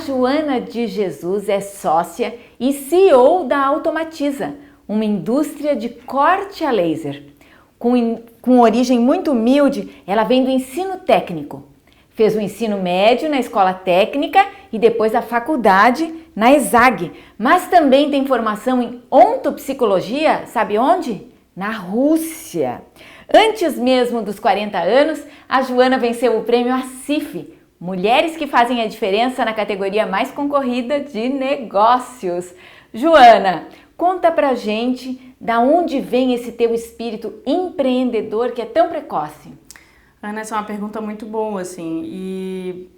Joana de Jesus é sócia e CEO da Automatiza, uma indústria de corte a laser. Com origem muito humilde, ela vem do ensino técnico. Fez o ensino médio na escola técnica e depois a faculdade na ESAG, mas também tem formação em ontopsicologia, sabe onde? Na Rússia. Antes mesmo dos 40 anos, a Joana venceu o prêmio ACIF, Mulheres que Fazem a Diferença, na categoria mais concorrida de negócios. Joana, conta pra gente da onde vem esse teu espírito empreendedor que é tão precoce. Ana, essa é uma pergunta muito boa, assim, e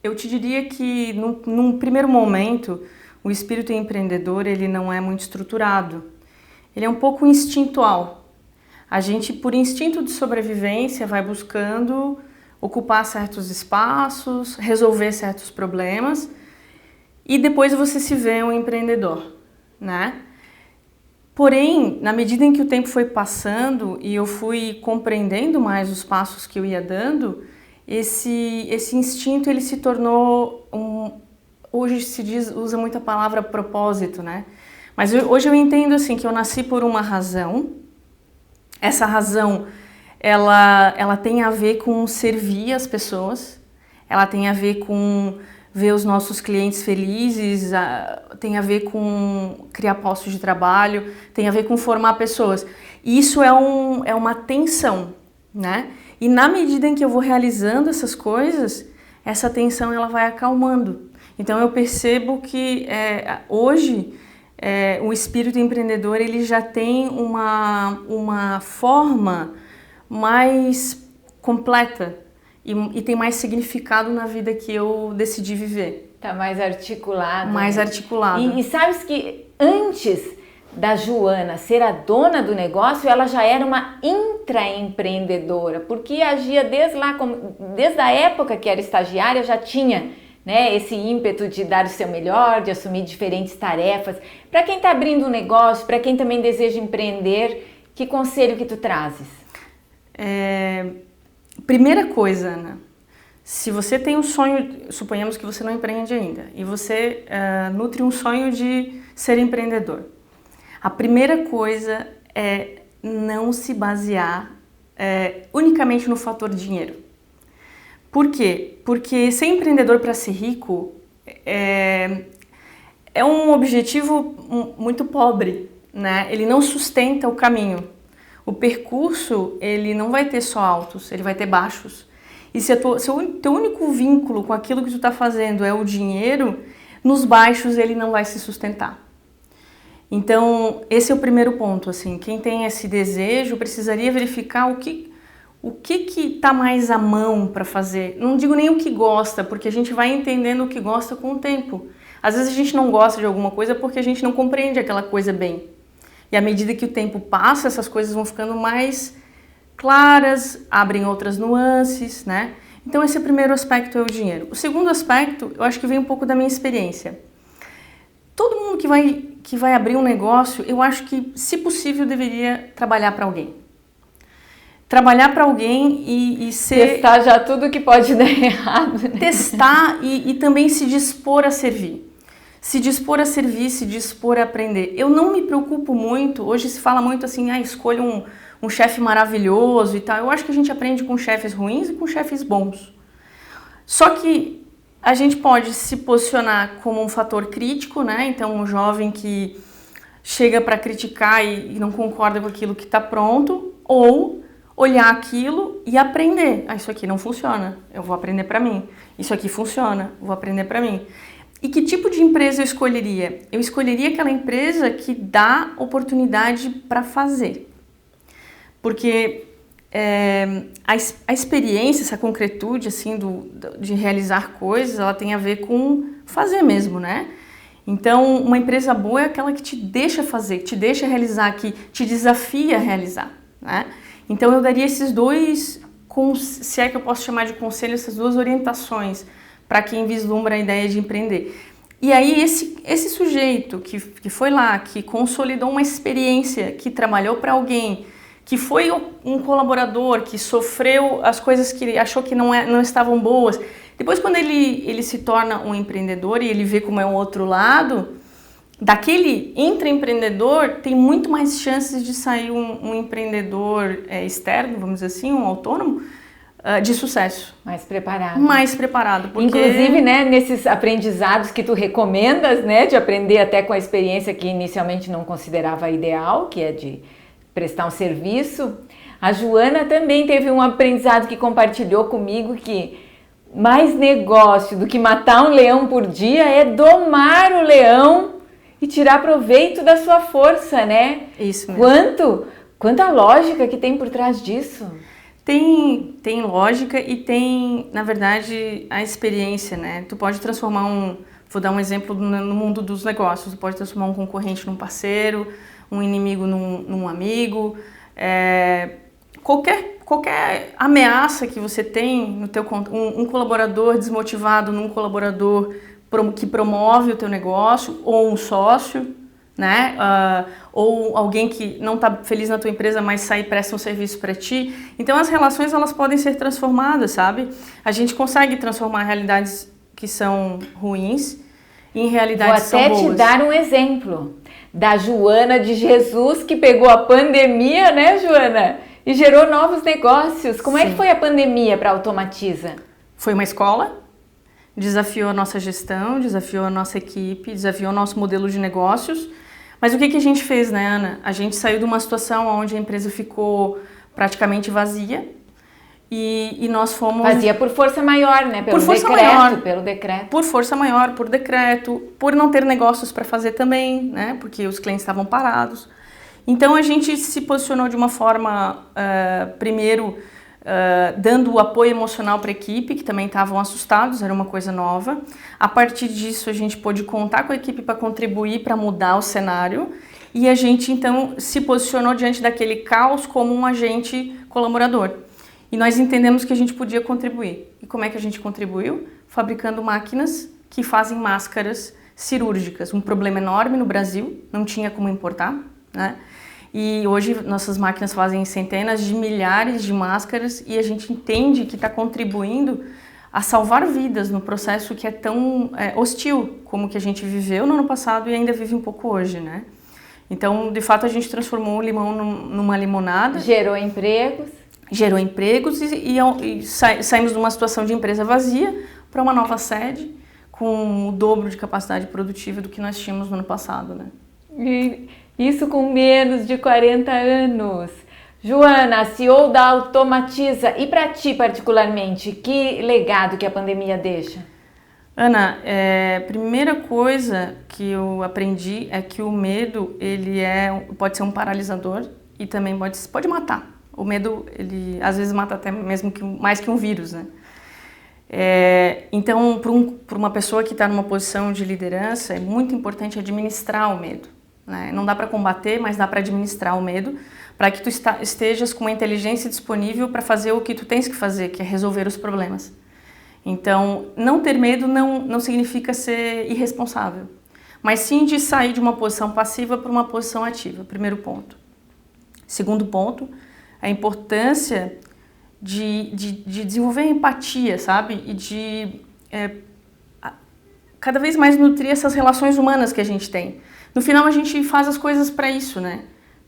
eu te diria que num primeiro momento o espírito empreendedor ele não é muito estruturado, ele é um pouco instintual. A gente, por instinto de sobrevivência, vai buscando ocupar certos espaços, resolver certos problemas e depois você se vê um empreendedor, né? Porém, na medida em que o tempo foi passando e eu fui compreendendo mais os passos que eu ia dando, esse instinto ele se tornou hoje usa muito a palavra propósito, né? Mas hoje eu entendo assim que eu nasci por uma razão. Essa razão ela tem a ver com servir as pessoas, ela tem a ver com ver os nossos clientes felizes, tem a ver com criar postos de trabalho, tem a ver com formar pessoas. E isso é uma tensão, né? E na medida em que eu vou realizando essas coisas, essa tensão ela vai acalmando. Então eu percebo que hoje o espírito empreendedor ele já tem uma forma mais completa e tem mais significado na vida que eu decidi viver. Tá mais articulado. Mais né? articulado. E sabes que antes da Joana ser a dona do negócio, ela já era uma intraempreendedora, porque agia desde a época que era estagiária, já tinha, né, esse ímpeto de dar o seu melhor, de assumir diferentes tarefas. Para quem está abrindo um negócio, para quem também deseja empreender, que conselho que tu trazes? Primeira coisa, Ana, se você tem um sonho, suponhamos que você não empreende ainda, e você nutre um sonho de ser empreendedor, a primeira coisa é não se basear unicamente no fator dinheiro. Por quê? Porque ser empreendedor para ser rico é um objetivo muito pobre, né? Ele não sustenta o caminho. O percurso, ele não vai ter só altos, ele vai ter baixos. E se o teu único vínculo com aquilo que tu está fazendo é o dinheiro, nos baixos ele não vai se sustentar. Então, esse é o primeiro ponto, assim, quem tem esse desejo precisaria verificar o que está mais à mão para fazer. Não digo nem o que gosta, porque a gente vai entendendo o que gosta com o tempo. Às vezes a gente não gosta de alguma coisa porque a gente não compreende aquela coisa bem. E à medida que o tempo passa, essas coisas vão ficando mais claras, abrem outras nuances, né? Então esse primeiro aspecto é o dinheiro. O segundo aspecto, eu acho que vem um pouco da minha experiência. Todo mundo que vai abrir um negócio, eu acho que, se possível, deveria trabalhar para alguém. Trabalhar para alguém e ser... Testar já tudo que pode dar errado. Né? Testar e também se dispor a servir. Se dispor a servir, se dispor a aprender. Eu não me preocupo muito, hoje se fala muito assim, escolha um chefe maravilhoso e tal. Eu acho que a gente aprende com chefes ruins e com chefes bons. Só que a gente pode se posicionar como um fator crítico, né? Então um jovem que chega para criticar e não concorda com aquilo que está pronto, ou olhar aquilo e aprender. Isso aqui não funciona, eu vou aprender para mim. Isso aqui funciona, vou aprender para mim. E que tipo de empresa eu escolheria? Eu escolheria aquela empresa que dá oportunidade para fazer. Porque a experiência, essa concretude assim, de realizar coisas, ela tem a ver com fazer mesmo, né? Então, uma empresa boa é aquela que te deixa fazer, que te deixa realizar, que te desafia a realizar, né? Então, eu daria esses dois, se é que eu posso chamar de conselho, essas duas orientações para quem vislumbra a ideia de empreender. E aí esse sujeito que foi lá, que consolidou uma experiência, que trabalhou para alguém, que foi um colaborador que sofreu as coisas que ele achou que não estavam boas. Depois, quando ele se torna um empreendedor e ele vê como é o outro lado, daquele intraempreendedor tem muito mais chances de sair um empreendedor externo, vamos dizer assim, um autônomo, de sucesso. Mais preparado. Mais preparado. Porque... Inclusive, né, nesses aprendizados que tu recomendas, né, de aprender até com a experiência que inicialmente não considerava ideal, que é de prestar um serviço, a Joana também teve um aprendizado que compartilhou comigo que mais negócio do que matar um leão por dia é domar o leão e tirar proveito da sua força, né? Isso mesmo. Quanta lógica que tem por trás disso. Tem lógica e tem, na verdade, a experiência, né? Tu pode transformar vou dar um exemplo no mundo dos negócios, tu pode transformar um concorrente num parceiro, um inimigo num amigo, qualquer ameaça que você tem no teu um colaborador desmotivado num colaborador que promove o teu negócio, ou um sócio, né? Ou alguém que não está feliz na tua empresa, mas sai e presta um serviço para ti. Então as relações elas podem ser transformadas, sabe? A gente consegue transformar realidades que são ruins em realidades que são boas. Vou até te dar um exemplo da Joana de Jesus, que pegou a pandemia, né, Joana? E gerou novos negócios. Como é que foi a pandemia para a Automatiza? Foi uma escola, desafiou a nossa gestão, desafiou a nossa equipe, desafiou o nosso modelo de negócios. Mas o que a gente fez, né, Ana? A gente saiu de uma situação onde a empresa ficou praticamente vazia e nós fomos... Vazia por força maior, né? Pelo decreto. Por força maior, por decreto, por não ter negócios para fazer também, né? Porque os clientes estavam parados. Então a gente se posicionou de uma forma, primeiro, dando o apoio emocional para a equipe, que também estavam assustados, era uma coisa nova. A partir disso a gente pôde contar com a equipe para contribuir, para mudar o cenário, e a gente então se posicionou diante daquele caos como um agente colaborador. E nós entendemos que a gente podia contribuir. E como é que a gente contribuiu? Fabricando máquinas que fazem máscaras cirúrgicas. Um problema enorme no Brasil, não tinha como importar, né? E hoje nossas máquinas fazem centenas de milhares de máscaras e a gente entende que está contribuindo a salvar vidas no processo que é tão hostil como que a gente viveu no ano passado e ainda vive um pouco hoje, né? Então, de fato, a gente transformou o limão numa limonada. Gerou empregos. Gerou empregos e saímos de uma situação de empresa vazia para uma nova sede com o dobro de capacidade produtiva do que nós tínhamos no ano passado, né? E isso com menos de 40 anos. Joana, CEO da Automatiza, e para ti particularmente, que legado que a pandemia deixa? Ana, primeira coisa que eu aprendi é que o medo pode ser um paralisador e também pode matar. O medo, ele às vezes mata até mesmo mais que um vírus, né? Então, para uma pessoa que está numa posição de liderança, é muito importante administrar o medo, né? Não dá para combater, mas dá para administrar o medo, para que tu estejas com uma inteligência disponível para fazer o que tu tens que fazer, que é resolver os problemas. Então, não ter medo não significa ser irresponsável, mas sim de sair de uma posição passiva para uma posição ativa, primeiro ponto. Segundo ponto, a importância de desenvolver empatia, sabe? E de cada vez mais nutrir essas relações humanas que a gente tem. No final, a gente faz as coisas para isso, né?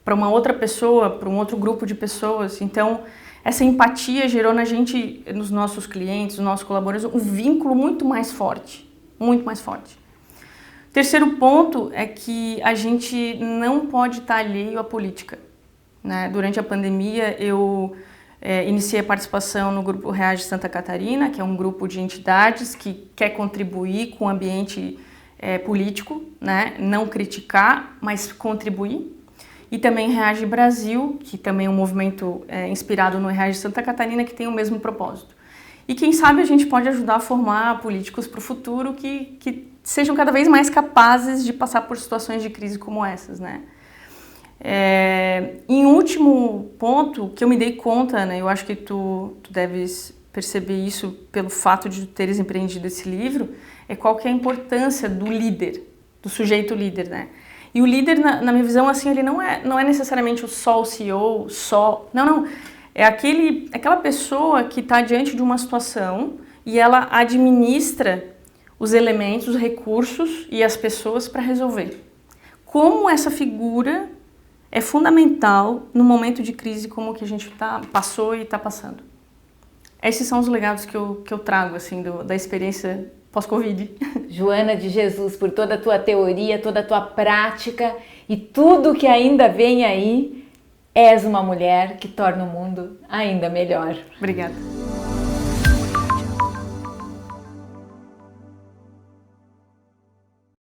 Para uma outra pessoa, para um outro grupo de pessoas. Então, essa empatia gerou na gente, nos nossos clientes, nos nossos colaboradores, um vínculo muito mais forte. Muito mais forte. Terceiro ponto é que a gente não pode estar alheio à política, né? Durante a pandemia, eu iniciei a participação no Grupo Reage Santa Catarina, que é um grupo de entidades que quer contribuir com o ambiente político, né? Não criticar, mas contribuir. E também Reage Brasil, que também é um movimento inspirado no Reage Santa Catarina, que tem o mesmo propósito. E quem sabe a gente pode ajudar a formar políticos para o futuro que sejam cada vez mais capazes de passar por situações de crise como essas, né? Em último ponto, que eu me dei conta, né, eu acho que tu deves perceber isso pelo fato de teres empreendido esse livro, qual que é a importância do líder, do sujeito líder, né? E o líder, na minha visão, assim, ele não é necessariamente só o CEO, só... Não. É aquela pessoa que está diante de uma situação e ela administra os elementos, os recursos e as pessoas para resolver. Como essa figura é fundamental no momento de crise como que a gente passou e está passando. Esses são os legados que eu trago, assim, da experiência pós-Covid. Joana de Jesus, por toda a tua teoria, toda a tua prática e tudo que ainda vem aí, és uma mulher que torna o mundo ainda melhor. Obrigada.